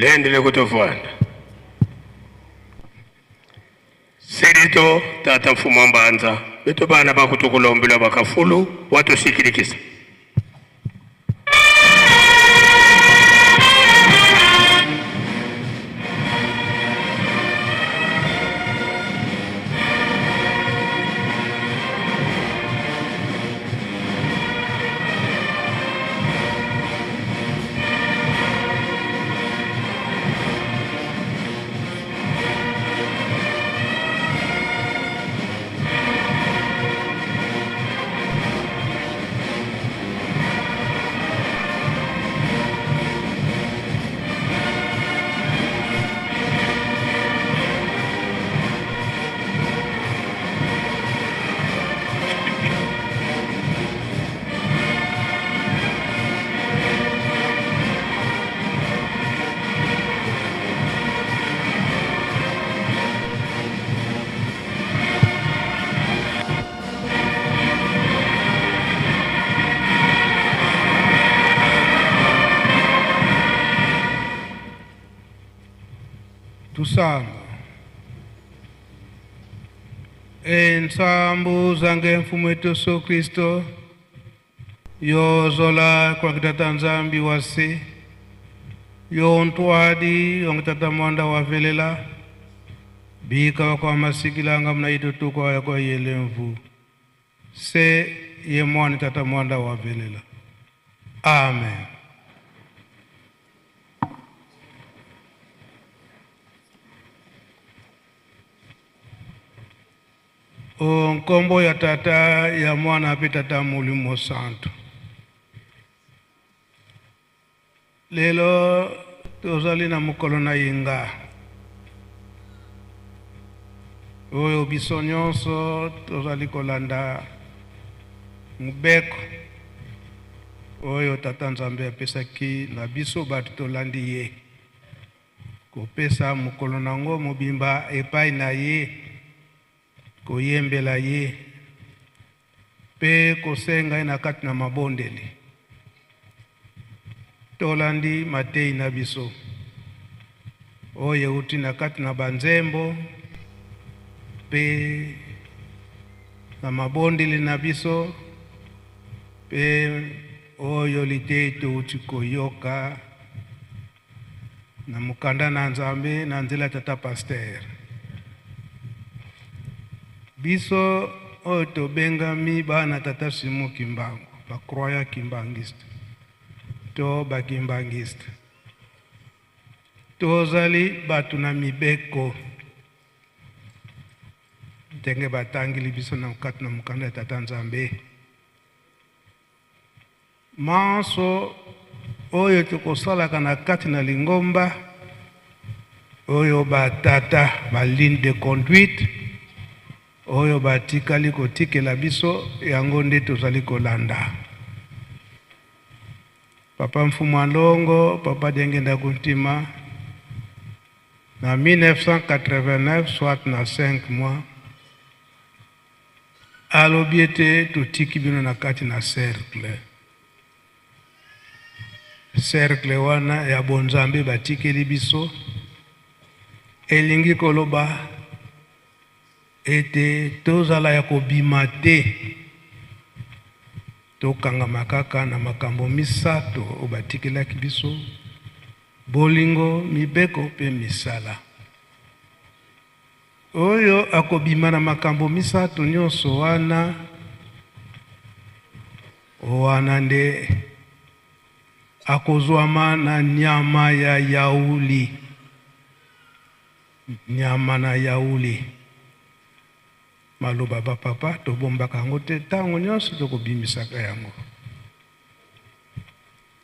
mulendele kutofuanda Serito tata mfumo mbanza beto bana bakutukulombela bakafulu watusikilikiza Tusamba ensambu zange mfumu wetu Yesu Kristo yozola kwa kitata nzambi wasi yontwadi ongitata mwanda wavelela bika wakwa masikilanga mnaitu tuko yakwa yelemvu se ye mwani tata mwanda wavelela. Amen. Nkombo ya tata ya mwana api tata mulimo santo. Lelo tozali na mukolo na inga. Oyo biso nyonso tozali kolanda mubeko. Oyo tata nzambe apesaki na biso batu tolandi ye. Kopesa mukolo nango mobimba epai na ye. Koyembela ye pe kosenga ina kati na mabondeli tolandi matei na biso oye uti na kati na banzembo pe na mabondeli na biso pe oyo liteto uti koyoka na mukanda na nzambe na nzela tata pasteur biso oyo tobengami bana tata Simon Kimbangu bakroya kimbangiste to bakimbangiste tozali batu na mibeko ndenge batangili biso na kati na mukanda ya tata nzambe manso oyo tokosalaka na kati na lingomba oyo batata ba ligne de conduite oyo batikali kotikela biso yango nde tozali kolanda. Papa mfumu alongo, papa dengenda kuntima na 1989 soit na 5 mois alobiete tutiki bino na kati na cercle wana ya bonzambe batikeli biso elingi koloba ete tozala ya kobima te tokanga makaka na makambo misato obatikelaki biso bolingo mibeko pe misala oyo akobima na makambo misato nyonso wana nde akozwama na nyama ya yauli maloba ba papa tobombaka yango te tango nyonso tokobimisaka yango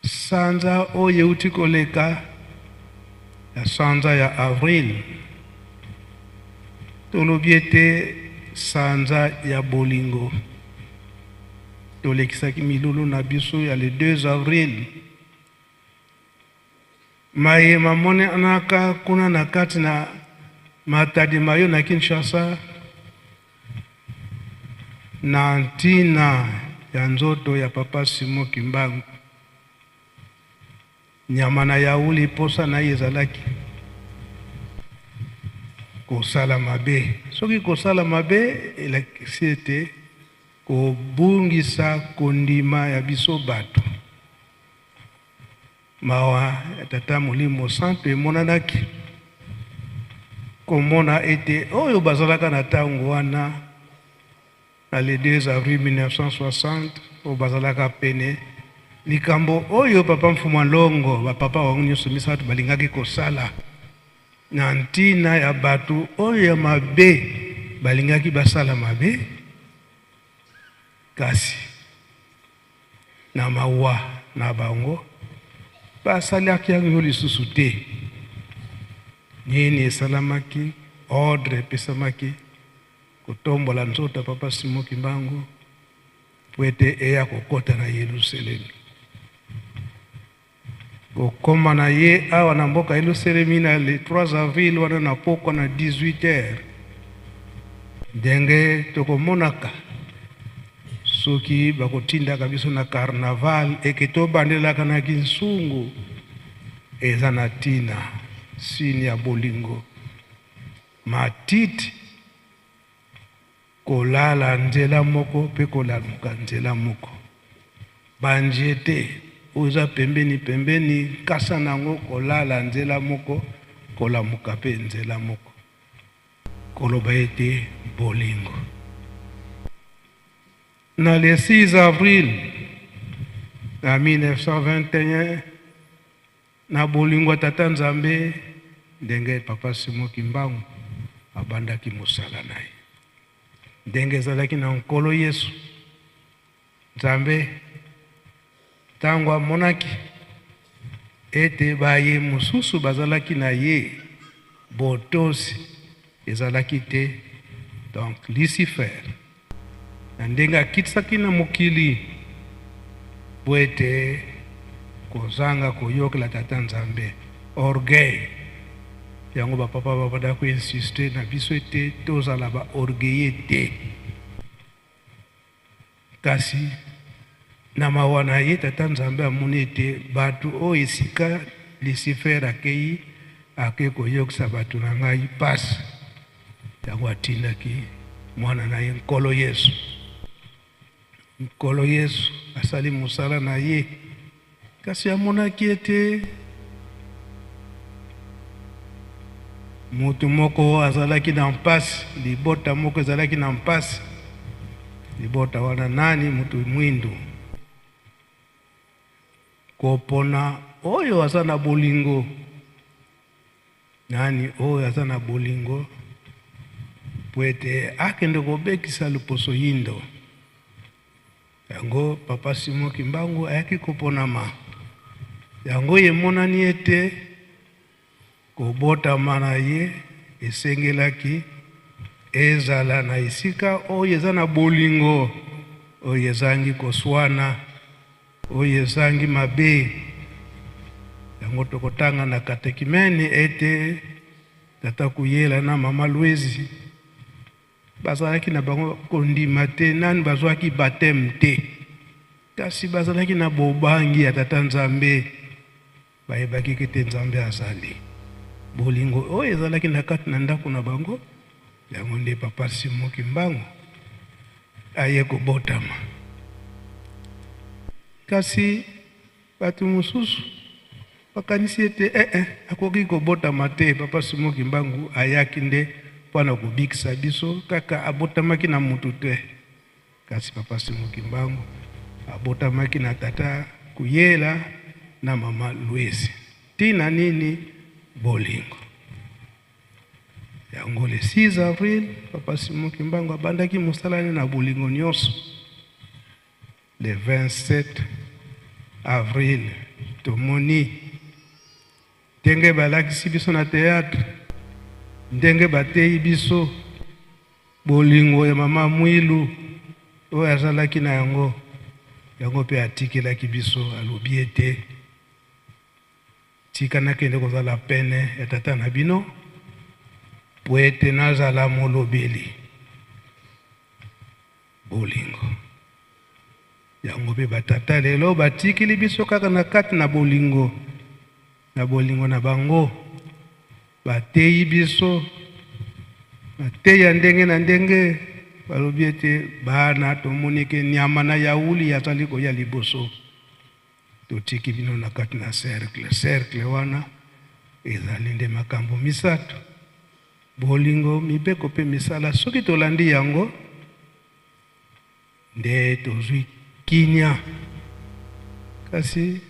sanza oyo uti koleka ya sanza ya avril tolobi ete sanza ya bolingo tolekisaki milulu na biso ya le 2 avril maye mamone anaka kuna na kati na matadi mayo na Kinshasa na ntina ya nzoto ya papa Simon Kimbangu nyama na yauli posa na ye ezalaki kosala mabe. Soki kosala mabe elakisi ete kobungisa kondima ya biso bato. Mawa ya tata Molimo Santo emonanaki komona ete oyo bazalaka na ntango wana na le 2 avril 1960 oyo bazalaka pene likambo oyo papa Mfuma Longo bapapa wango nyonso misato balingaki kosala na ntina ya bato oyo ya mabe balingaki basala mabe, kasi na mawa na bango basalaki yango lisusu te. Nini esalamaki, ordre epesamaki kotombola nzota papa Simon Kimbangu po ete eya kokota na Yelusalemi. Kokoma na ye awa na mboka Yelusalemi na le 3 avril wana na pokwa na 18h. Ndenge tokomonaka soki bakotindaka biso na carnaval eke tobandelaka na kinsungu eza na tina sini ya bolingo. Matiti kolala nzela moko pe kolamuka nzela moko. Banjete oza pembeni pembeni kasa nango kolala nzela moko kolamuka pe nzela moko. Koloba ete bolingo. Na le 6 avril na 1921 na bolingo tata Nzambe ndenge papa Simon Kimbangu abandaki mosala na ye. Ndenge ezalaki na nkolo Yesu Nzambe tango amonaki ete baye mosusu bazalaki na ye botosi ezalaki te, donc Lucifer na ndenge akitisaki na mokili po ete kozanga koyokela tata Nzambe orgueil. Yango bapapa babada ko insiste na biso ete tozala ba orgueilleux te. Kasi na mawana ye tata Nzambe amoni ete bato oyo esika Lucifer akei ake koyokisa bato na ngai pasi. Yango atindaki mwana na ye nkolo Yesu. Nkolo Yesu asali mosala na ye. Kasi amonaki ete mutu moko azalaki na mpasi, libota moko azalaki na mpasi. Libota wana nani? Mutu mwindu. Kopona oyo aza na bolingo. Nani oyo aza na bolingo po ete akende kobekisa luposo yindo. Yango papa Simon Kimbangu ayaki koponama. Yango yemonani ete kobotama na ye esengelaki ezala na esika oyo eza na bolingo, oyo ezangi koswana, oyo ezangi mabe. Yango tokotanga na katekimene ete tata Kuyela na mama Louise bazalaki na bango kondima te, nani bazwaki baptême te, kasi bazalaki na bobangi ya tata Nzambe. Bayebaki kete Nzambe azali. Bolingo oyo ezalaki na kati na ndako na bango. Yango nde papa Simon Kimbangu aye kobotama. Kasi bato mosusu bakanisi ete akoki kobotama te. Papa Simon Kimbangu ayaki nde mpona kobikisa biso, kaka abotamaki na mutu te. Kasi papa Simon Kimbangu abotamaki na tata Kuyela na mama Louise. Tina nini? Bolingo. Yango le 6 avril papa Simon Kimbangu abandaki mosala na bolingo nyonso. Le 27 avril tomoni ndenge balakisi biso na théâtre, ndenge bateyi biso bolingo ya mama Mwilu oyo azalaki na yango. Yango pe atikelaki biso alobi ete tika nakende kozala pene ya tata na bino po ete nazala molobeli bolingo. Yango pe batata lelo batikili biso kaka na kati na bolingo. na bolingo na bango bateyi biso bateya ndenge na ndenge balobi ete bana tomoni ke nyama na yauli yazali koya liboso totiki bino na kati na cercle wana ezali nde makambo misato bolingo mibeko mpe misala soki tolandi yango nde tozwi kinya kasi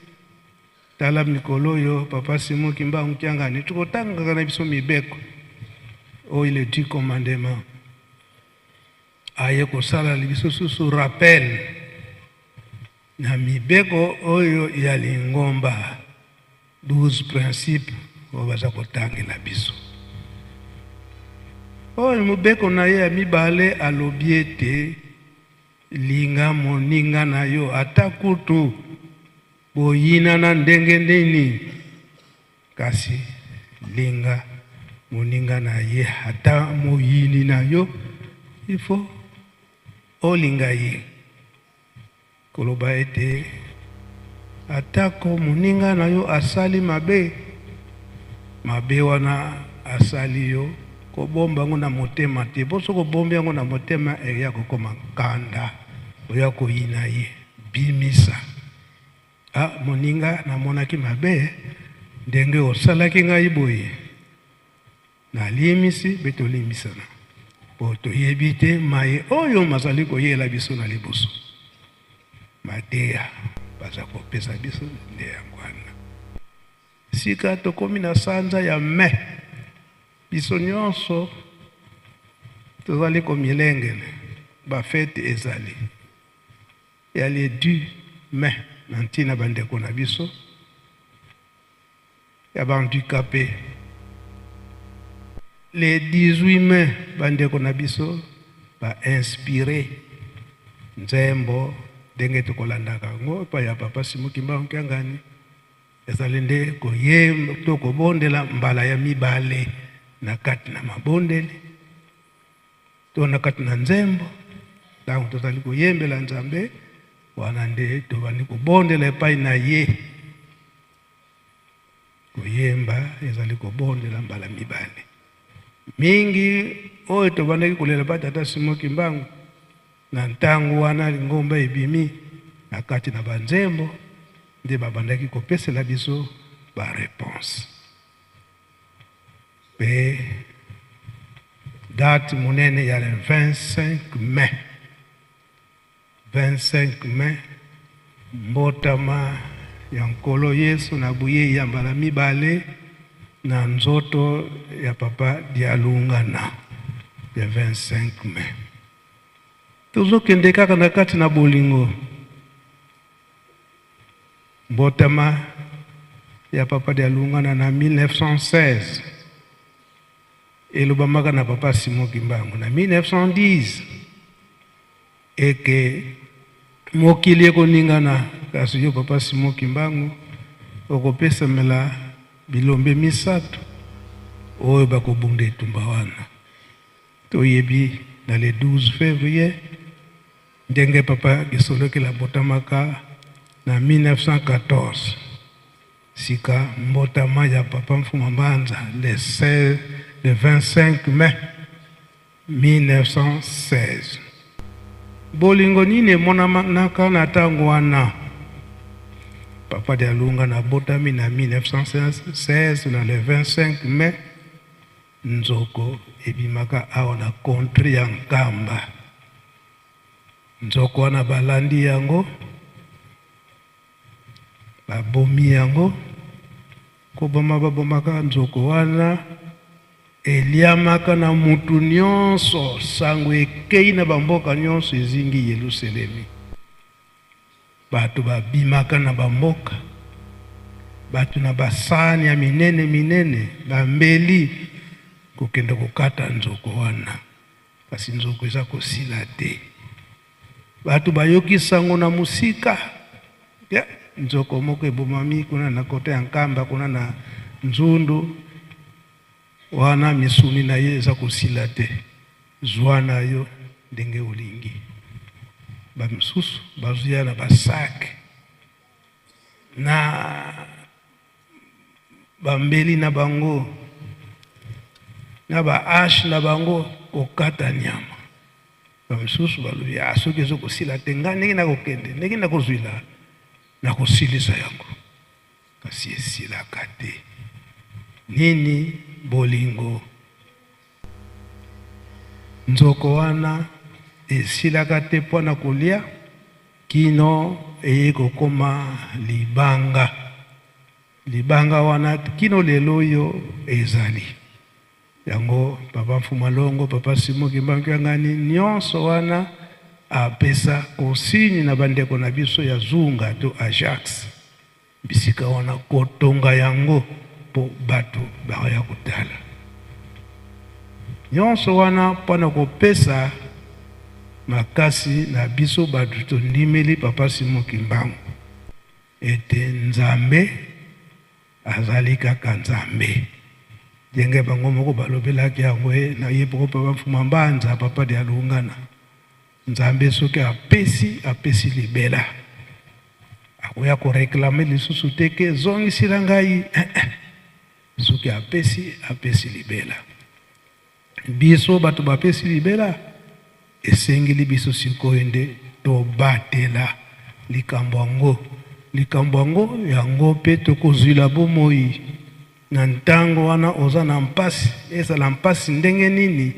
tala mikolo oyo papa Simon Kimbangu Kyangani tukotangaka na biso mibeko oyo le 10 commandements aye kosala biso susu rappel na mibeko oyo ya lingomba 12 principes oyo baza kotangela biso oyo mobeko na ye ya mibale alobi ete linga moninga na yo ata kutu boyina na ndenge nini kasi linga moninga na ye ata moyini na yo ifo olinga ye koloba ete atako moninga na yo asali mabe wana asali yo kobomba yango na motema te boso kobomba yango na motema eya kokoma kanda oya koyina ye bimisa moninga namonaki mabe ndenge osalaki ngai boye nalimisi mpe tolimisana po toyebi te maye oyo mazali koyela biso na liboso mateya baza kopesa biso nde yango wana sika tokomi na sanza ya me biso nyonso tozali komilengele bafete ezali ya le 2 mai na ntina bandeko na biso ya bahandicapé le 18 mai bandeko na biso bainspire nzembo ndenge tokolandaka yango epai ya papa Simon Kimbangu Kyangani ezali nde koyemba to kobondela mbala ya mibale na kati na mabondeli to na kati na nzembo ntango tozali koyembela Nzambe wana nde tobandi kobondela epai na ye koyemba ezali kobondela mbala mibale mingi oyo tobandaki kolela pa tata Simon Kimbangu na ntango wana lingomba ebimi na kati na banzembo nde babandaki kopesela biso bareponse pe date monene ya le 25 mai 25 mai mbotama ya nkolo Yesu na buye ya mbala mibale na nzoto ya papa Dialungana ya 25 mai tozokende kaka na kati na bolingo mbotama ya papa Dialungana na 1916 elobamaka na papa Simon Kimbangu na 1910 eke mokili ekoningana kasi yo papa Simon Kimbangu okopesamela bilombe misato oyo bakobunda etumba wana toyebi na le 12 février ndenge papa gisolokela botamaka na 1914 sika mbotama ya papa Mfuma Mbanza le 25 mai 1916 bolingo nini emonanaka na ntango wana papa Dialungana botami na 1916 na le 25 mai nzoko ebimaka awa na kontri ya Nkamba nzoko wana balandi yango babomi yango koboma babomaka nzoko wana eliamaka na mutu nyonso sango ekei na bamboka nyonso ezingi Yerusalemi bato babimaka na bamboka bato na basani ya minene bambeli kokende kokata nzoko wana kasi nzoko eza kosila te bato bayoki sango na musika nzoko moko ebomami kuna na kota ya Nkamba kuna na Nzundu wana misuni na ye eza kosila te zwa na yo ndenge olingi bamisusu bazuya na basake na bambeli na bango na ba ash na bango kokata nyama. Bamisusu balobi soki ezokosila te nga ndenge nakokende ndenge nakozwila nakosilisa yango, kasi esilaka te. Nini bolingo? Nzoko wana esilaka te mpo na kolia kino eye kokoma libanga. Libanga wana kino lelo oyo ezali yango. Papa Mfumalongo, Papa Simon Kimbangu yangani nyonso wana apesa kosini na bandeko na biso ya Zunga to Ajax bisika wana kotonga yango po bato baya kotala. Nyonso wana mpona kopesa makasi na biso bato tondimeli Papa Simon Kimbangu ete Nzambe azali kaka Nzambe. Jenge bango moko balobelaki yango na ye poko Papa Mfumambanza Papa de Alungana. Nzambe soki apesi libela akoya koreklame lisusu te ke zongisila ngai. Soki apesi libela. Biso bato bapesi libela esengeli biso sikoyo nde tobatela likambo yango yango mpe tokozwila bomoi. Na ntango wana oza na mpasi, ezala mpasi ndenge nini,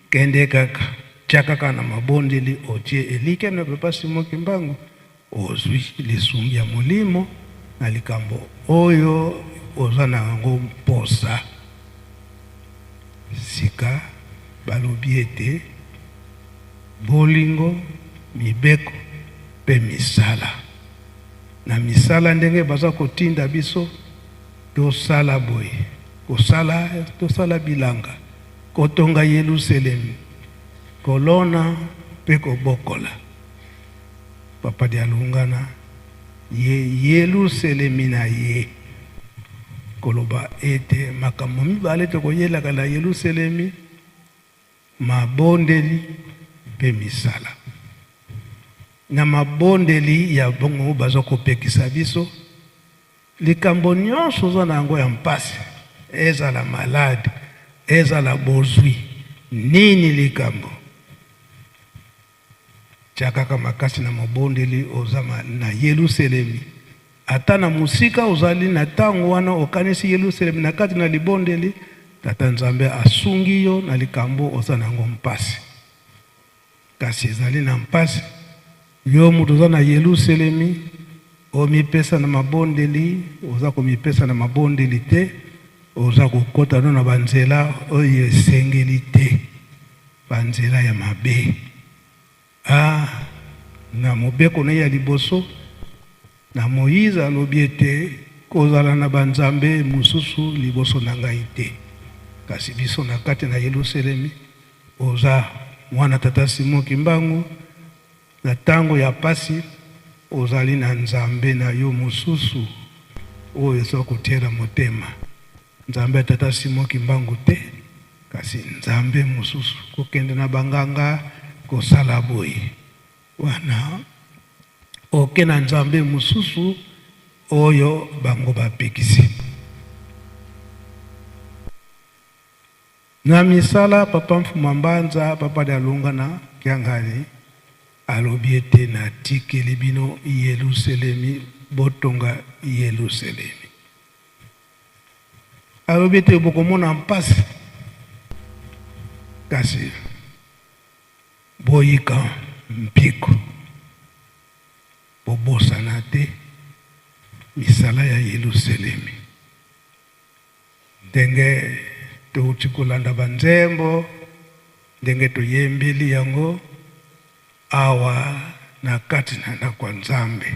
kende kaka tia kaka na mabondeli otie elike na Papa Simon Kimbangu ozwi lisumbi ya molimo na likambo oyo oza na yango mposa. Sika balobi ete bolingo, mibeko pe misala. Na misala ndenge baza kotinda biso tosala boye, tosala bilanga, kotonga Yerusalemu, kolona pe kobokola. Papa de Alungana Yerusalemu na ye koloba ete makambo mibale tokoyelaka na Yerusalemu: mabondeli pe misala. Na mabondeli ya bongo bazo kopekisa biso likambo nyonso oza na yango ya mpasi, ezala malade, ezala bozwi nini likambo, tia kaka makasi na mabondeli oza na Yerusalemu. Ata na musika ozali na tango wana okanisi Yerusalemu na kati na libondeli, Tata Nzambe asungi yo na likambo oza na yango mpasi. Kasi ezali na mpasi yo mutu oza na Yerusalemu omipesa na mabondeli, oza komipesa na mabondeli te, oza kokota no na banzela oyo esengeli te, banzela ya mabe. Na mobeko na ya liboso na Moïse alobi ete kozala na banzambe mususu liboso na ngai te. Kasi biso na kati na Yerusalemu oza mwana Tata Simon Kimbangu, na tango ya pasi ozali na Nzambe na yo mususu oyo eza kotiela motema. Nzambe Tata Simon Kimbangu te, kasi Nzambe mususu. Kokende na banganga kosala boye wana oke na Nzambe mususu oyo bango bapekisi. Na misala Papa Mfumambanza Papa de Alungana kiangani alobi ete na tikeli bino Yerusalemu, botonga Yerusalemu. Alobi ete bokomona mpasi, kasi boyika mpiko, bobosana te misala ya Yerusalemu. Ndenge touti kolanda banzembo, ndenge toyembeli yango awa na kati na kwa Nzambe.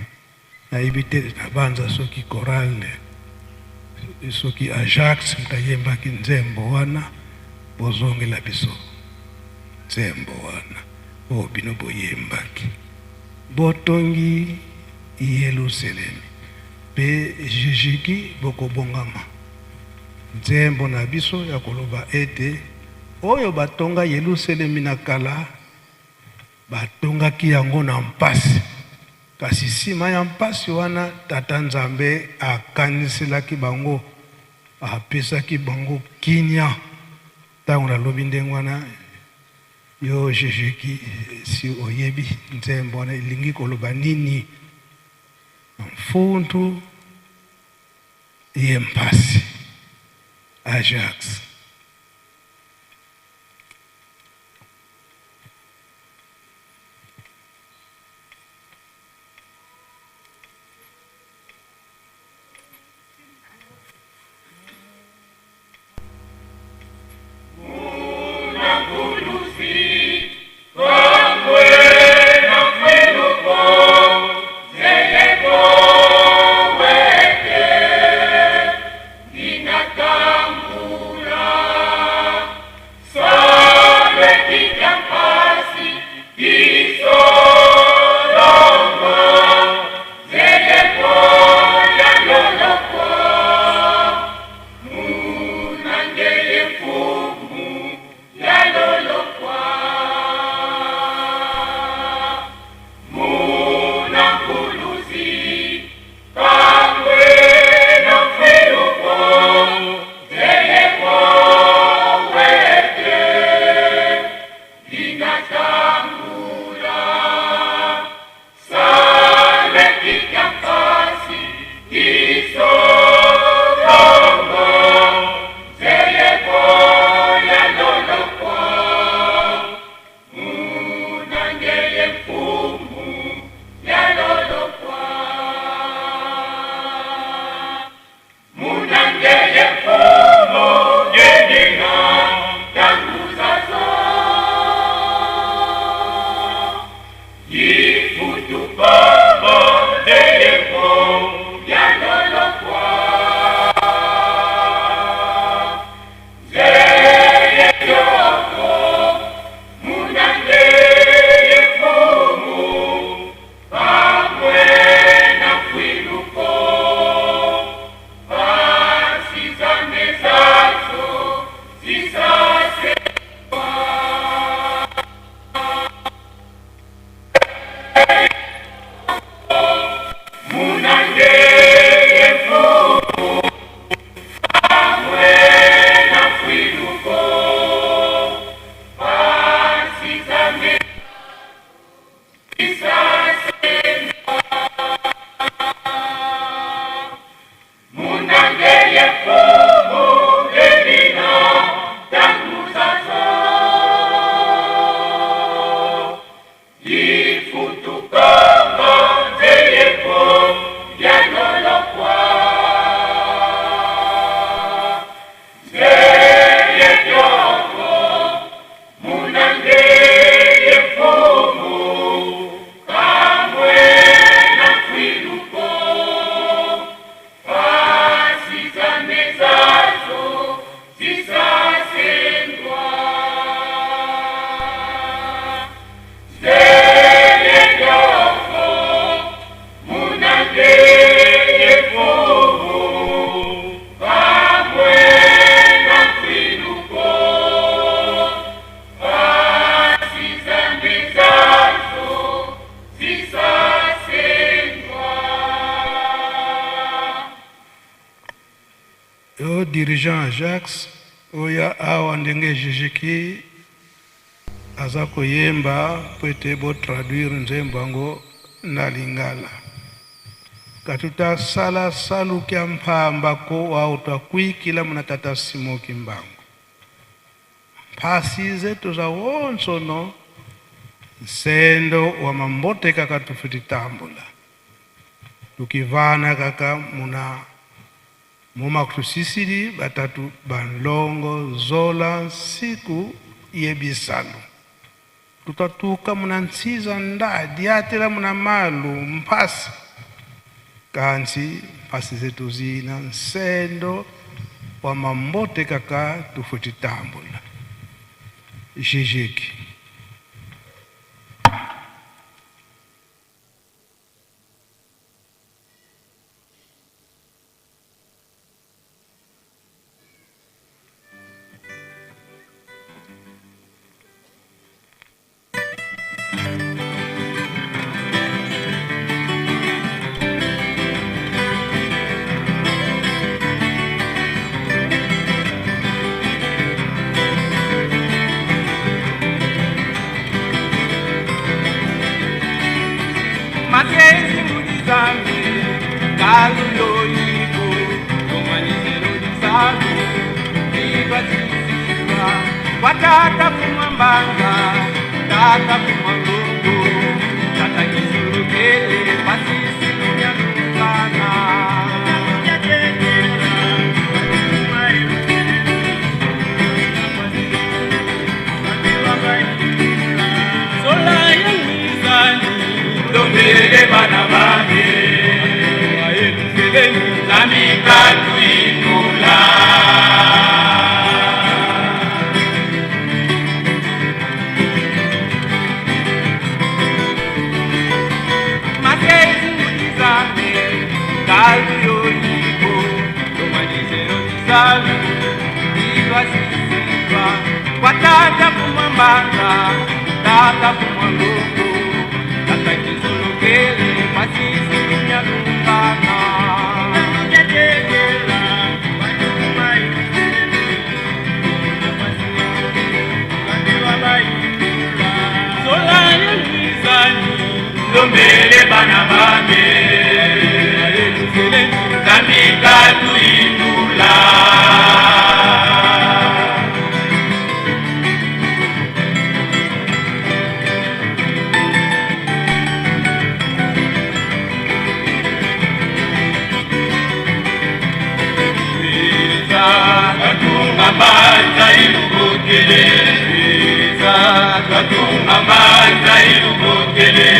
Na ibite na banza soki korale, soki Ajax mtayembaki nzembo wana, bozongela biso nzembo wana bino boyembaki. Botongi Yerusalemu pe jijiki bokobongama. Nzembo na biso ya koloba ete oyo batonga Yerusalemu na kala batongaki yango na mpasi, kasi sima ya mpasi wana Tata Nzambe akaniselaki bango apesaki bango kinya ntango nalobi ndenge wana yo jejeki si oyebi nzembo wana elingi koloba nini mfuntu ye mpasi Ajax. Dirigeant Ajax oya awa ndenge jejeki aza koyemba po ete bo traduire nzembo yango na Lingala katuta sala saluki ya mpamba ko wautakwikila muna tata Simoki Mbango mpasi zetu za wonsono nsendo wa mambote kaka tufutitambula tukivana kaka muna muma kutusisiri batatu banlongo zola siku yebisalu tutatuka muna nsiza ndadi atela muna malu mpasi kansi mpasi zetu zina nsendo wa mambote kaka tufutitambula jejeki. tata kumambanga, tata kumalungu, tata kisurukele, pasisi kunyalukana. Sola yang mizani, dombele bana bane, nami katuinula. Tata kumambanga, tata kumalungu, tata kisurukele, pasisi kunyalukana. Sola yang mizani, dombele bana bane, nami katuinula. Katunga ilugokele, katunga manza ilugokele,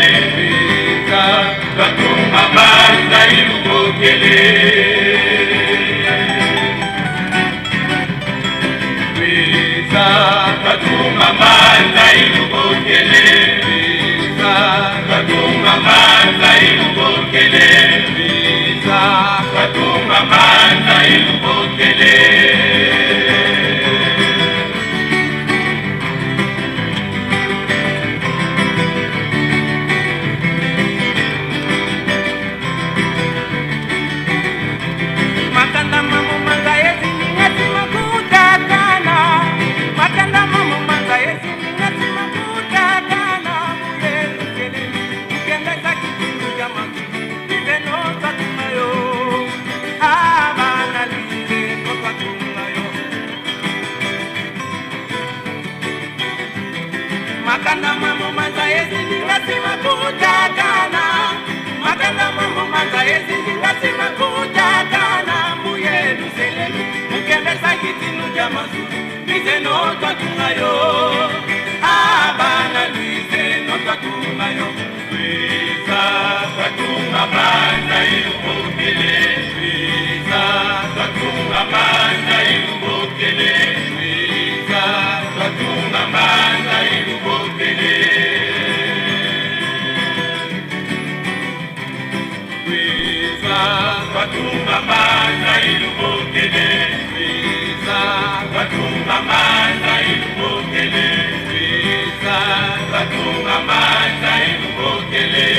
katunga manza ilugokele, katunga manza ilugokele, katunga manza ilugokele, katunga manza ilugokele. Makanda mambo manza yezi ningasima kutakana, makanda mambo manza yezi ningasima kutakana. Muyelu selelu mukendesa kitinu jamazu, nize notwa tungayo. Abana nize notwa tungayo. Weza katunga manza ilubokele, weza katunga manza ilubokele, weza katunga manza ilubokele. Weza katunga manza ilubokele, weza katunga manza ilubokele, weza katunga manza ilubokele.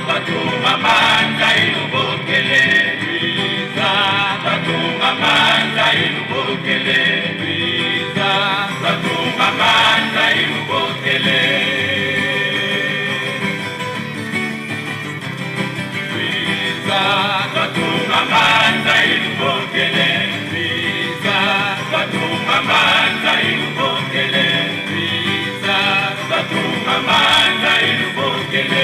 Katunga manza ilubokele, katunga manza ilubokele, katunga manza ilubokele, katunga manza ilubokele, katunga manza ilubokele, katunga manza ilubokele.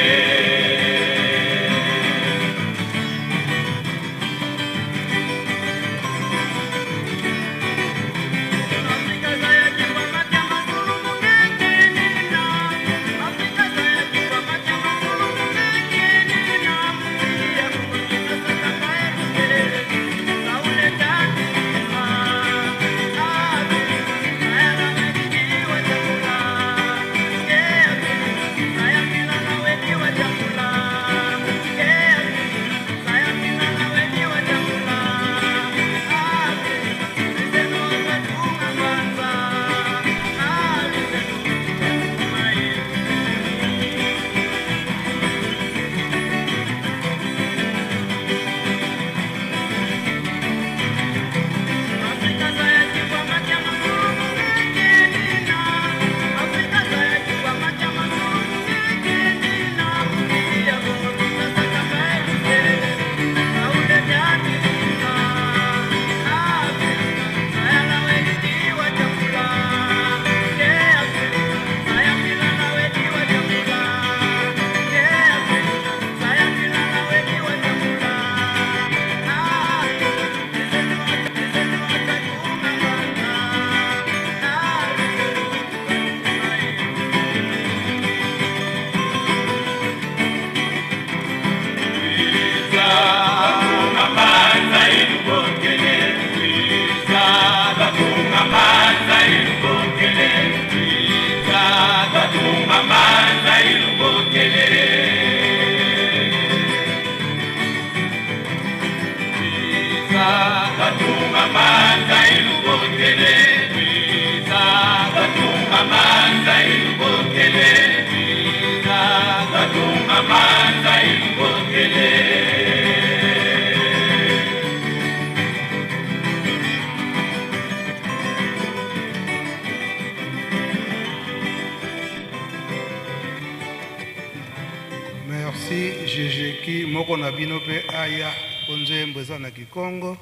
Merci Jejeki moko na bino pe aya konzembo eza na Kikongo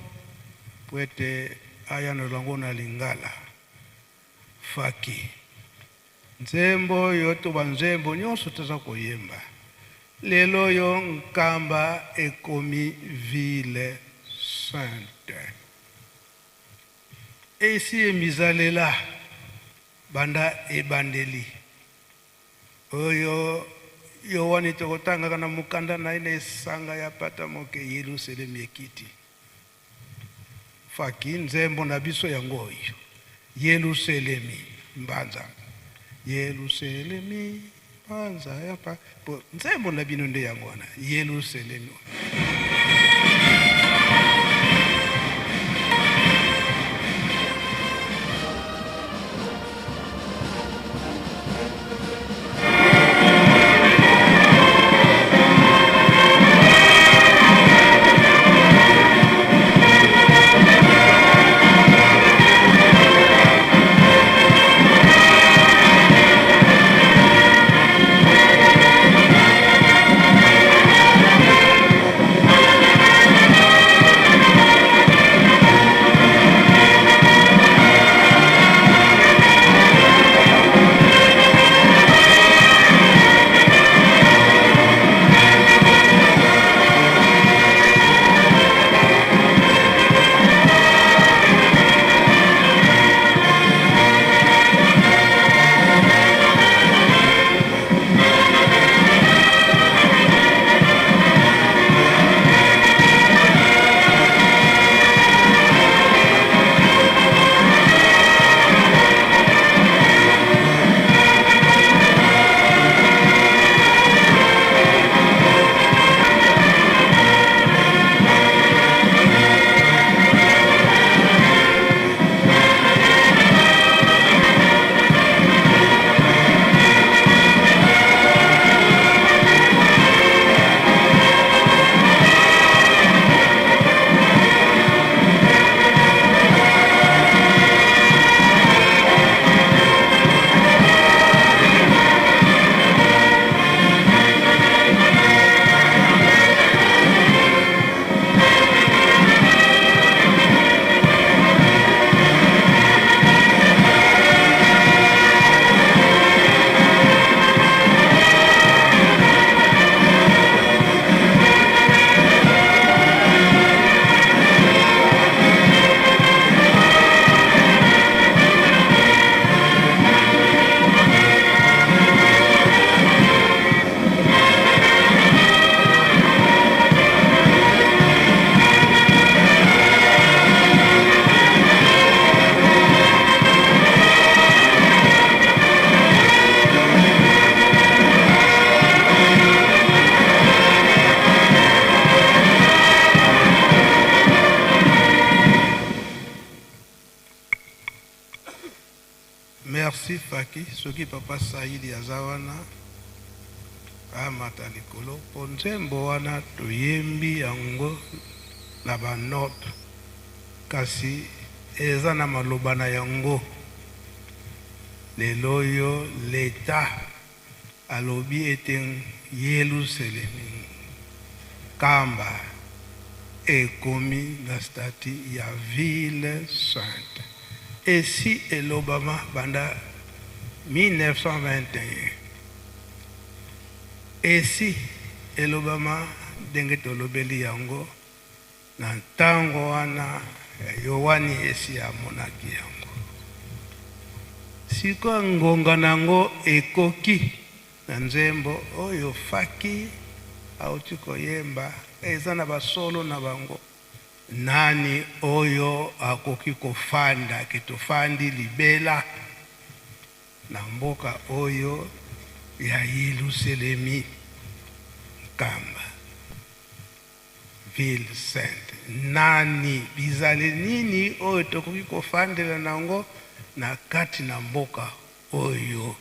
po ete aya na longo na Lingala faki nzembo yo to banzembo nyonso toza koyemba lelo yo nkamba ekomi ville sainte esi emizalela banda ebandeli oyo yo wani tokotanga kana mukanda na ine sanga ya pata moke Yerusalemu ekiti faki nzembo na biso yango oyo Yerusalemu mbanza Yerusalemu mbanza ya pa nzembo na bino nde yango wana Yerusalemu. Merci Faki, soki papa Saidi azawana amata likolo ponzembo wana toyembi yango na banote kasi eza na maloba na yango lelo yo leta alobi ete Yerusalemu kamba ekomi na stati ya ville sainte. Et si elobama banda 1921 et si elobama denge tolobeli yango na ntango wana Yohani esi amonaki yango siko ngonga nango ekoki na nzembo oyo Faki auti koyemba eza na basolo na bango nani oyo akoki kofanda kitofandi libela na mboka oyo ya Yerusalemu kamba ville sainte nani bizale nini oyo tokoki kofandela nango na kati na mboka oyo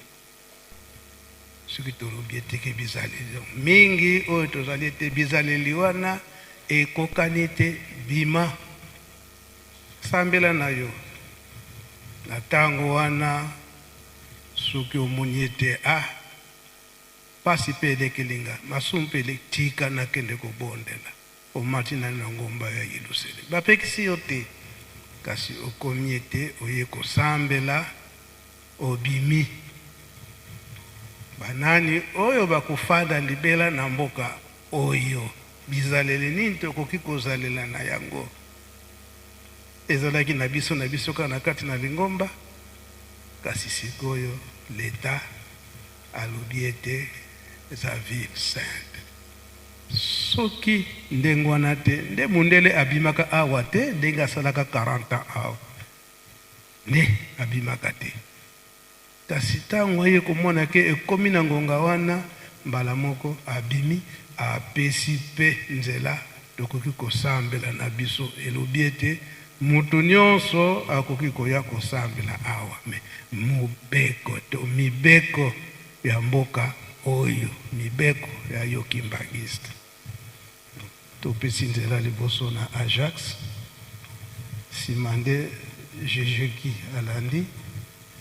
soki tolobi eteke bizaleli mingi oyo tozali ete bizaleli wana ekokani te bima sambela na yo na ntango wana soki omoni ete pasi mpe elekelinga masumu mpe tika nakende kobondela omati nani na ngomba ya Yelusalemu bapekisi yo te kasi okomi ete oye kosambela obimi banani oyo bakufanda libela na mboka oyo bizaleli nini tokoki kozalela na yango ezalaki na biso kaka na kati na lingomba kasi sikoyo leta alobi ete eza ville sainte soki ndenge wana te nde mundele abimaka awa te ndenge asalaka 40 ans awa nde abimaka te kasi ntango aye komona ke ekomi na ngonga wana mbala moko abimi apesi mpe nzela tokoki kosambela na biso elobi ete mutu nyonso akoki koya kosambela awa me mubeko to mibeko ya mboka oyo mibeko ya yokimbangiste topesi nzela liboso na Ajax nsima nde Jejeki alandi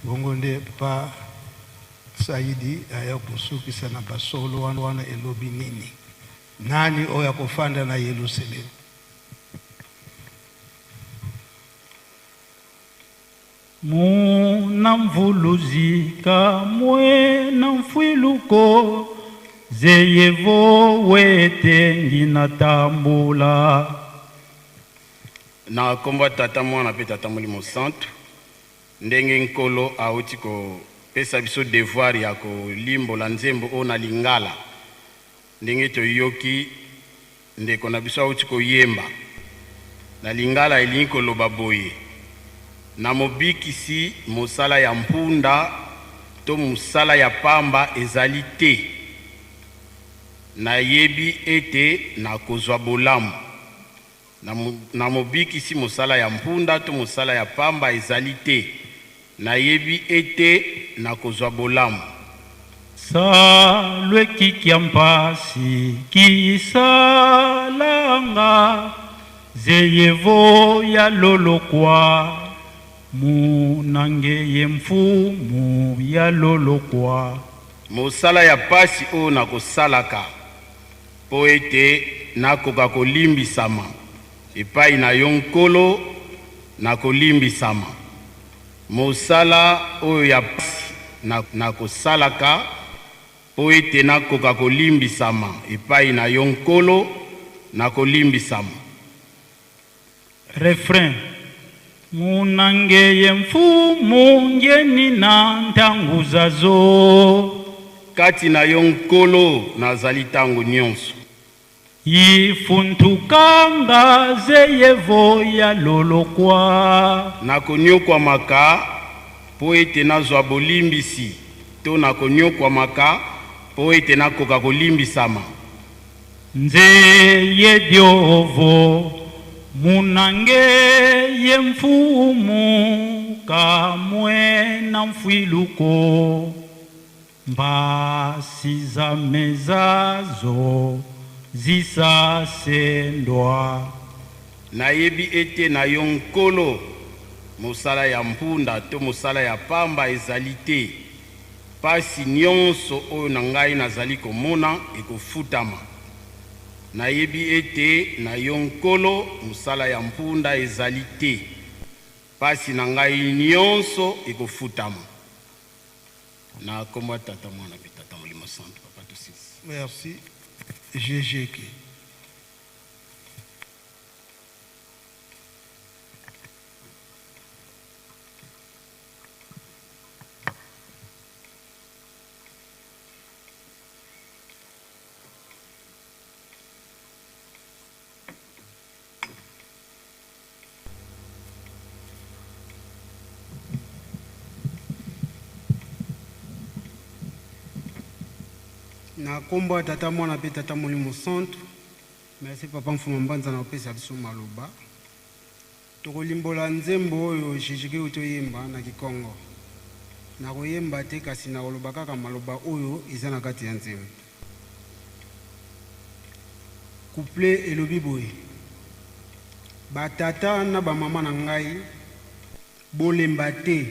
bongo nde pa Saidi aya kosukisa na basolo wana elobi nini nani oyo akofanda na Yerusalemu Muna mvuluzika mwe na mfwiluko zeyevo wete nginatambula na komba tata mwana pe tata molimo santo ndenge nkolo auti ko pesa biso devoir ya kolimbola nzembo o na lingala ndenge toyoki ndeko na biso auti koyemba na lingala elingi koloba boye na mobikisi mosala ya mpunda to mosala ya pamba ezali te na yebi ete na kozwa bolamu na mobikisi mosala ya mpunda to mosala ya pamba ezali te na yebi ete na kozwa bolamu salwe kikia mpasi kisalanga zeyevo ya lolokwa munangeye mfumu ya lolokwa mosala ya pasi oyo na kosalaka po ete nakoka kolimbisama epai na yo nkolo na kolimbisama mosala oyo ya pasi na kosalaka po ete nakoka kolimbisama epai na yo nkolo na kolimbisama refrain munangeye mfumu ngeni na ntanguza zo kati na yo nkolo nazali ntango nyonso ifuntukanga zeyevo ya lolokwa nakonyokwamaka po ete nazwa bolimbisi to nakonyokwamaka po ete nakoka kolimbisama nzeye diovo munangeye mfumu kamwe na mfwiluko mbasi za mezazo zisasendwa nayebi ete na yo nkolo mosala ya mpunda to mosala ya pamba ezali te pasi nyonso oyo na ngai nazali komona ekofutama nayebi ete na yo nkolo mosala ya mpunda ezali te pasi na ngai nyonso ekofutama na kombo tata mwana pe tata molimo santo papa tosisi merci Jejeki na kombo tata mwana pe tata molimo santo merci papa mfuma mbanza na opesa biso maloba tokolimbola nzembo oyo Jejeki oyo toyemba na Kikongo na koyemba te kasi na koloba kaka maloba oyo eza na kati ya nzembo couple elobi boye batata na bamama na ngai bolemba te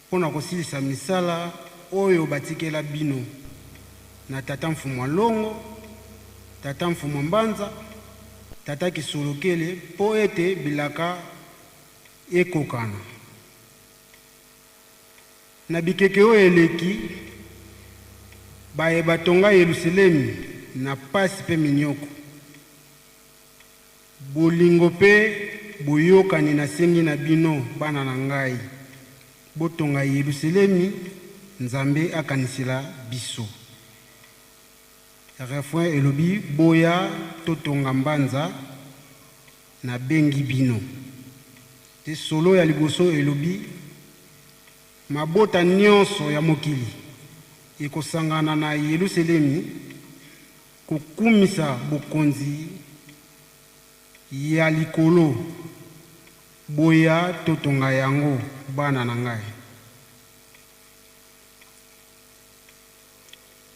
mpona kosilisa misala oyo batikela bino na tata Mfumwa Longo, tata Mfumwa Mbanza, tata Kisulukele po ete bilaka ekokana. Na bikeke oyo eleki baye batonga Yerusalemi na pasi pe minyoko. Bolingo pe boyokani na sengi na bino bana na ngai. Botonga Yerusalemi Nzambe akanisila biso. Refrain elobi boya totonga mbanza na bengi bino. Te solo ya liboso elobi mabota nyonso ya mokili ekosangana na Yerusalemi kokumisa bokonzi ya likolo. Boya totonga yango bana na ngai.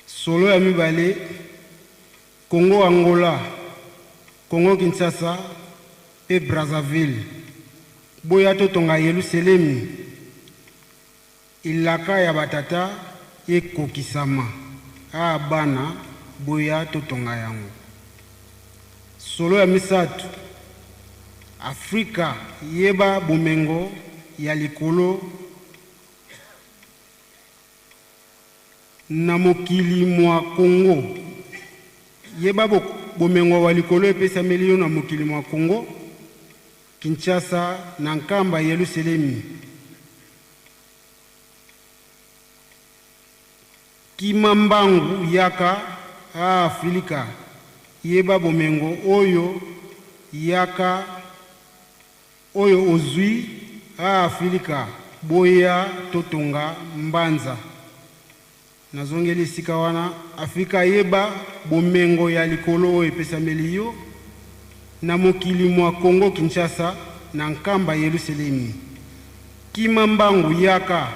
Solo ya mibale Congo Angola, Congo Kinshasa et Brazzaville. Boya totonga Yerusalemi ilaka ya batata ekokisama. Bana boya totonga yango. Solo ya misatu Afrika yeba bomengo ya likolo na mokili mwa Congo. Yeba bomengo wa likolo epesa milio na mokili mwa Congo, Kinshasa na nkamba Yerusalemi. Kimambangu yaka Afrika yeba bomengo oyo yaka oyo ozwi Afrika boya totonga mbanza. Nazongeli sika wana Afrika yeba bomengo ya likolo oyo epesa milio na mokili mwa Congo Kinshasa na nkamba Yerusalemi. Kimambangu yaka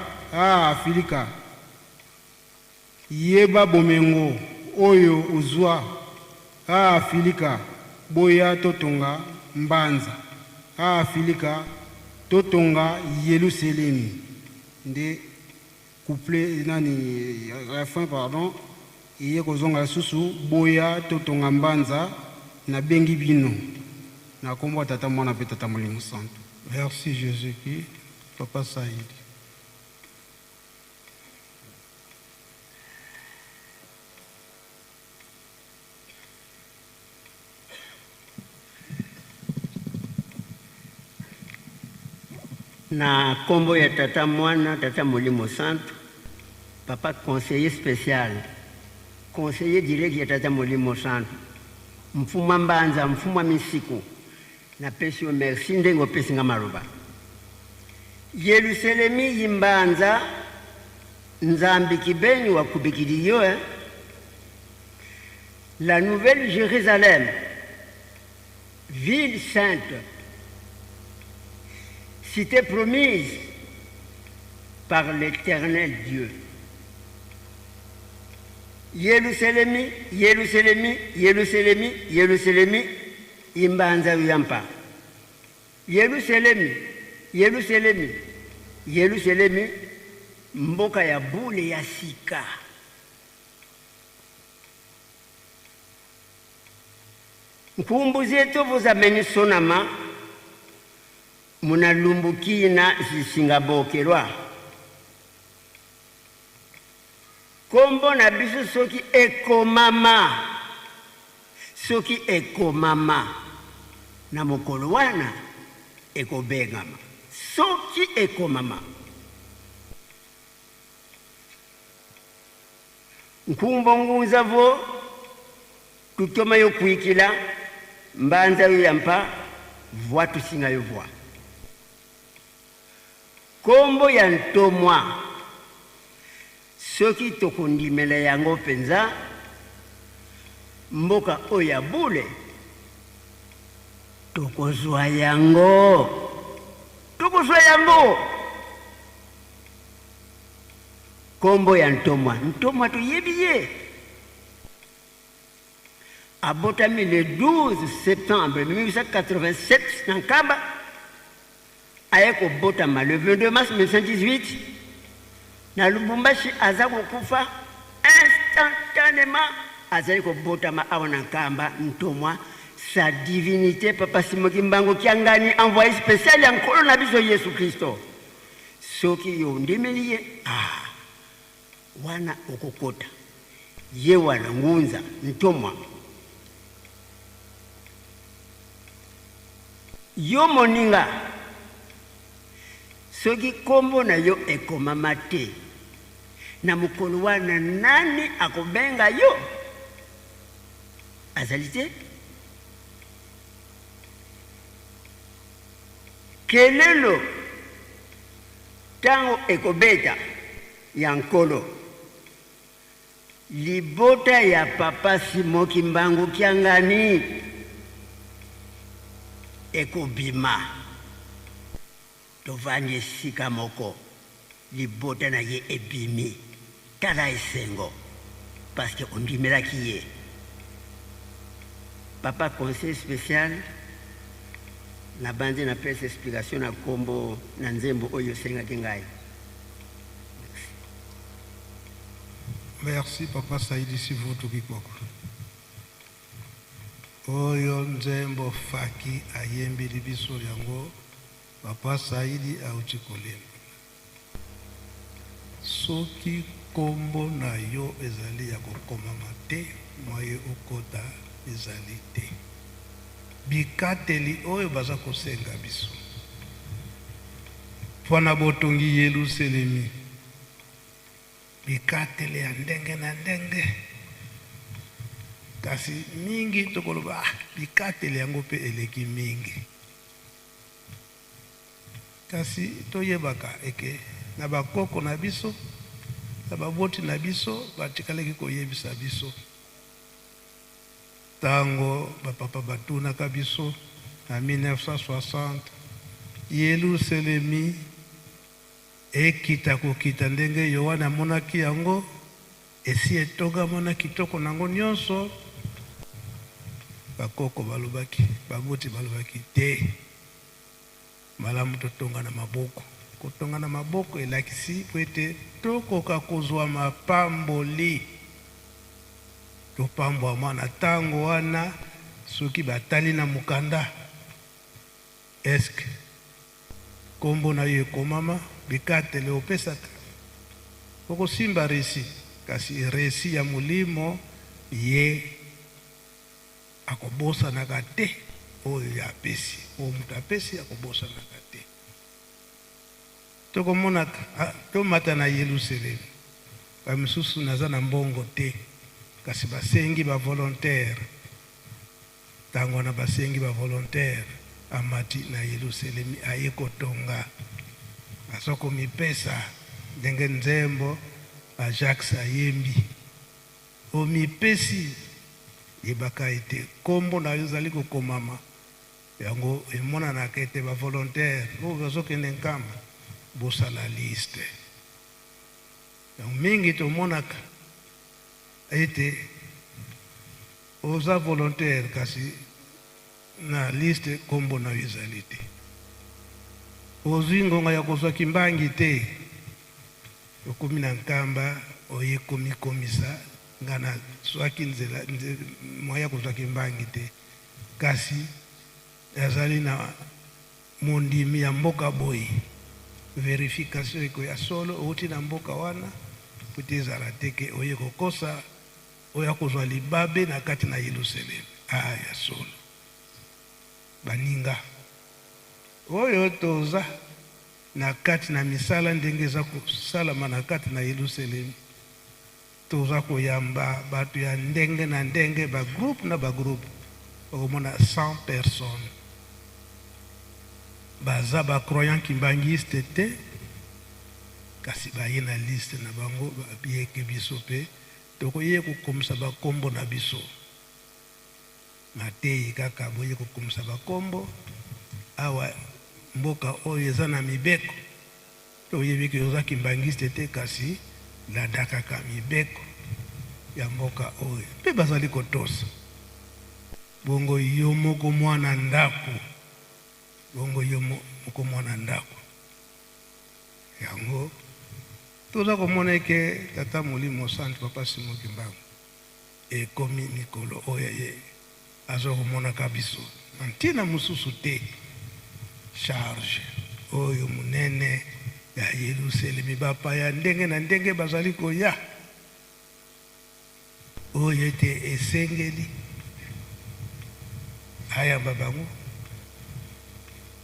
Afrika yeba bomengo oyo uzwa Afrika boya totonga mbanza. Afrika totonga Yerusalemi. Nde couplet nani refrain pardon iye kozonga susu boya totonga mbanza na bengi bino. Na kombo tata mwana pe tata Molimo Santo. Merci Jésus-Christ. Papa Saïd. Na kombo ya tata mwana tata Molimo Santo, papa conseiller spécial, conseiller direct ya tata Molimo Santo, Mfumwa Mbanza, Mfumwa Misiko, na pesi yo merci ndengo pesi nga maruba. Yerusalemi yimbanza Nzambi kibeni wa kubikiliyo la nouvelle Jérusalem, ville sainte, cité promise par l'Éternel Dieu. Yerusalemi, Yerusalemi, Yerusalemi, Yerusalemi, imbanza yampa. Yerusalemi, Yerusalemi, Yerusalemi, mboka ya bule ya sika. Nkumbuzi yetu vuzameni sonama, munalumbukina zisingabokelwa. Kombo na biso soki ekomama. Soki ekomama. Na mokolo wana ekobengama. Soki ekomama. Nkumbo ngunza vo tutoma yo kuikila mbanza yo yampa voix tusinga yo voix. Kombo ya ntomwa soki tokondimele yango penza mboka oya bule tokozwa yango kombo ya ntomwa toyebiye abotami le 12 septembre 1887 nankaba ayeko botama le 22 mars 1918 na Lubumbashi aza kokufa instantanément naturellement azali kobotama awa na nkamba ntomwa sa divinité papa Simoki Mbango Kiangani envoyé spécial ya nkolo na biso Yesu Kristo soki yo ndimeli ye wana okokota ye wana ngunza ntomwa yo moninga soki kombo na yo ekomama te na mokolo wana nani akobenga yo azali te kelelo tango ekobeta ya nkolo libota ya papa Simoki Mbango Kiangani ekobima tovandi esika moko libota na ye ebimi tala esengo parce que ondimelaki ye papa conseil spécial na bandi na presse explication na kombo na nzembo oyo selingaki ngai. Merci papa Saidi Sivutu Kikoko. Oyo nzembo faki ayembi libiso yango papa Saidi auchikolemba. Soki kombo na yo ezali ya kokomama te moye okota ezali te. Bikateli oyo baza kosenga biso. Pona botongi Yerusalemi. Bikateli ya ndenge na ndenge. Kasi mingi tokoloba bikateli yango pe eleki mingi. Kasi toyebaka eke na bakoko na biso na baboti na biso batikaleki koyebisa biso. Tango bapapa batunaka biso na 1960 Yerusalemi ekita kokita ndenge Yohana amonaki yango esi etogamana kitoko nango nyonso bakoko balobaki baboti balobaki te malamu totonga na maboko kotonga na maboko elakisi po ete tokoka kozwa mapamboli topambwa mwana tango wana soki batali na mukanda eske kombo na yo ekomama bikatele opesaka okosimba resi kasi resi ya molimo ye akobosanaka te oyo ya apesi oyo moto apesi akobosanaka te tokomonaka tomata na Yerusalemi bamisusu naza na mbongo te kasi basengi ba volontaire tango wana basengi ba volontaire amati na Yerusalemi aye kotonga asoko mipesa ndenge nzembo a Jacques Ayembi o mipesi yebaka ete kombo na yo ezali kokomama yango emonanaka ete ba volontaire oyo bazokende nkamba bosala liste yango mingi tomonaka ete oza volontaire kasi na liste kombo na yo ezali te ozwi ngonga ya kozwa kimbangi te okomi na nkamba oye komikomisa nga na swaki nzela moya kozwa kimbangi te kasi ezali na mondimi ya mboka boyi verification eko ya solo outi na mboka wana puti ezala teke oye kokosa oya kozwa libabe na kati na Yerusalemi ya solo baninga oyo toza na kati na misala ndenge eza kosalama na kati na Yerusalemi toza koyamba bato ya ndenge na ndenge bagroupe na bagroupe okomona 100 personnes baza bacroyant kimbangiste te kasi baye na liste na bango babiyeke biso pe tokoye kokomisa bakombo na biso mateyi kaka boye kokomisa bakombo awa mboka oyo eza na mibeko toyebiki oza kimbangiste te kasi ladakaka mibeko ya mboka oyo mpe bazali kotosa bongo yo moko mwana ndako bongo yo moko mwana ndako yango toza komona eke tata molimo santi papa Simoki Mbango ekomi mikolo oyo ye azokomonaka biso na ntina mosusu te charge oyo monene ya Yerusalemi bapaya ndenge na ndenge bazali koya oyo ete esengeli ayamba bango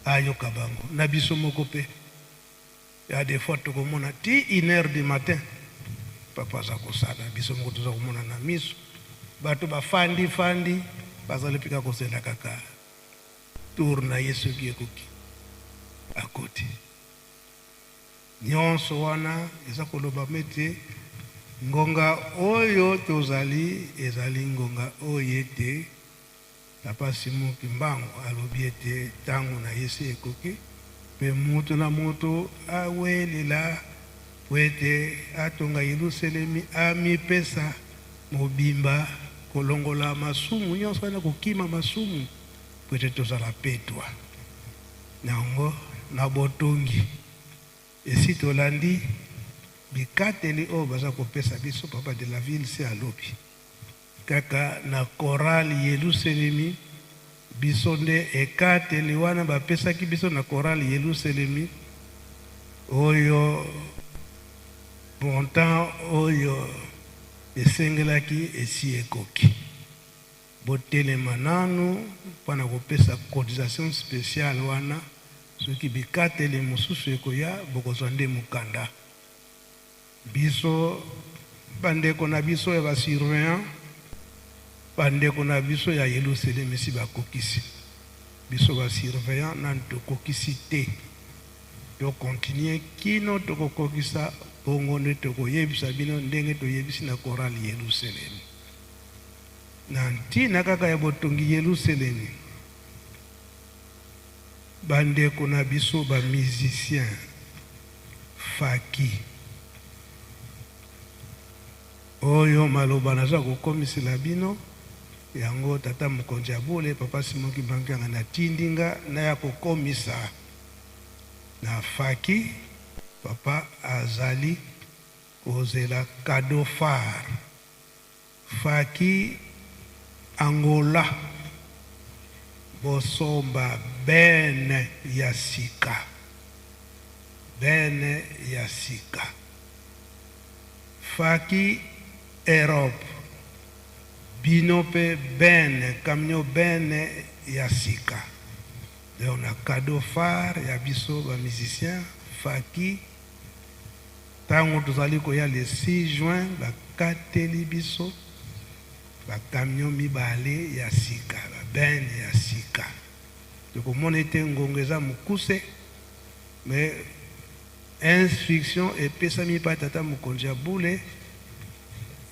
ayoka bango na biso moko pe ya des fois tokomona ti 1h du matin papa aza kosala biso moko toza komona na miso bato bafandi bazali pika kosela kaka tour na ye soki ekoki akoti nyonso wana eza koloba mete ngonga oyo tozali ezali ngonga oyo ete papa Simon Kimbangu alobi ete ntango na ye se ekoki mpe moto na moto awelela po ete atonga Yerusalemi amipesa mobimba kolongola masumu nyonso wana kokima masumu po ete tozala petwa nango na botongi esi tolandi bikateli oyo baza kopesa biso papa de la ville se alobi kaka na korali Yerusalemi biso nde ekateli wana bapesaki biso na korali Yerusalemi oyo montant oyo esengelaki esi ekoki botelema nanu mpona kopesa cotisation spéciale wana soki bikateli mosusu ekoya bokozwa nde mokanda biso bandeko na biso ya basurveillant bandeko na biso ya Yerusalemi esi bakokisi biso basurveillant nanu tokokisi te tokontinue kino tokokokisa bongo nde tokoyebisa bino ndenge toyebisi na korali Yerusalemi na ntina kaka ya botongi Yerusalemi bandeko na biso bamusicien faki oyo maloba naza kokomisela bino yango tata mokonzi ya bole papa Simon Kimbangu yanga natindinga na ya kokomisa na faki papa azali kozela cadeau phare faki Angola bosomba bene ya sika faki Europe bino pe bene camion bene ya sika donc na cadeau phare ya biso ba musicien faki tango tozali koya le 6 juin bakateli biso bakamion mibale ya sika babene ya sika tokomona ete ngongo eza mokuse mais instruction epesami epai tata mokonzi ya bule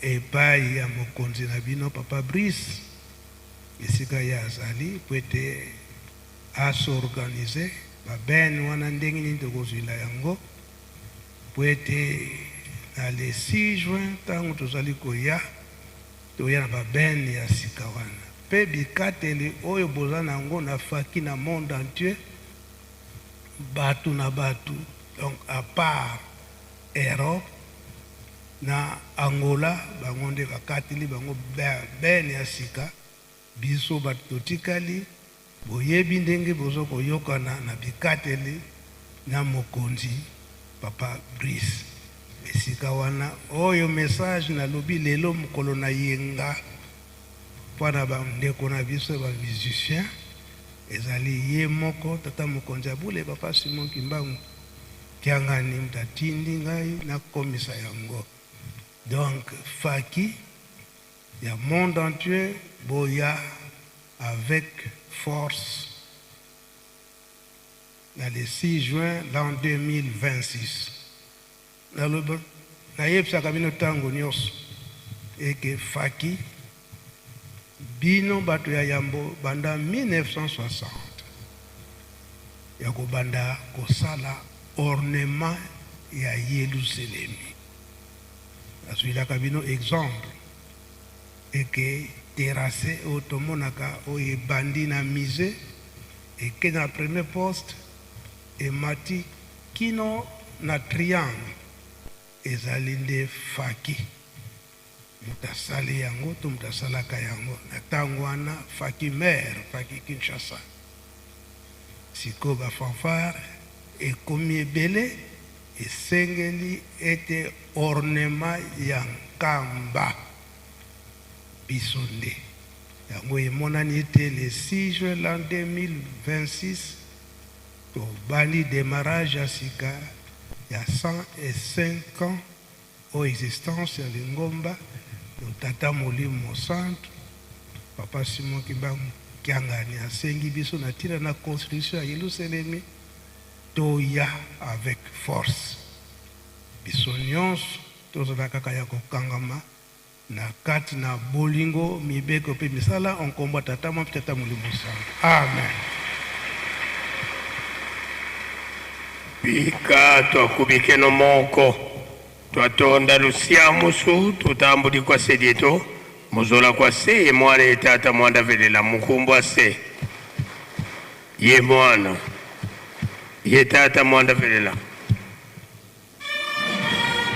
epai ya mokonzi na bino papa Brice esika ye azali po ete asorganize babene wana ndenge nini tokozwila yango po ete na le 6 juin ntango tozali koya toya na babene ya sika wana mpe bikateli oyo boza na yango na faki na monde entier bato na bato donc à part Europe na Angola bango nde bakateli bango bene ya sika biso bato totikali boyebi ndenge bozo koyokana na bikateli na mokonzi papa Brice esika wana oyo message nalobi lelo mokolo na yenga mpona bandeko na biso bamusicien ezali ye moko tata mokonzi ya bule papa Simon Kimbangu kiangani mutatindi ngai nakomisa yango donc faki ya monde entier boya avec force dans le 6 juin l'an 2026 nayebisaka bino ntango nyonso eke faki bino bato ya yambo banda 1960 ya kobanda kosala ornement ya Yerusalemi nazwilaka bino exemple eke terrasse oyo tomonaka oyo ebandi na musée eke na premier poste emati kino na triangle ezali nde faki mutasali yango to mutasalaka yango na ntango wana faki maire faki Kinshasa sikoyo bafanfare ekomi ebele esengeli ete ornema ya nkamba biso nde yango emonani ete le 6 juin l'an 2026 tobandi démarrage ya sika ya 105 ans au existence ya lingomba tata Molimo Centre papa Simon Kimbangu Kiangani asengi biso na tina na construction ya Yerusalemi toya avec force biso nyonso tozala kaka ya kokangama na kati na bolingo mibeko pe misala onkomba tata mwa tata Molimo Centre. Amen. Bika twakubike no moko twatonda lusia musu tutambuli kwa sedieto muzola kwa se mwana tata mwanda velela mukumbwa se ye mwana ye tata mwanda velela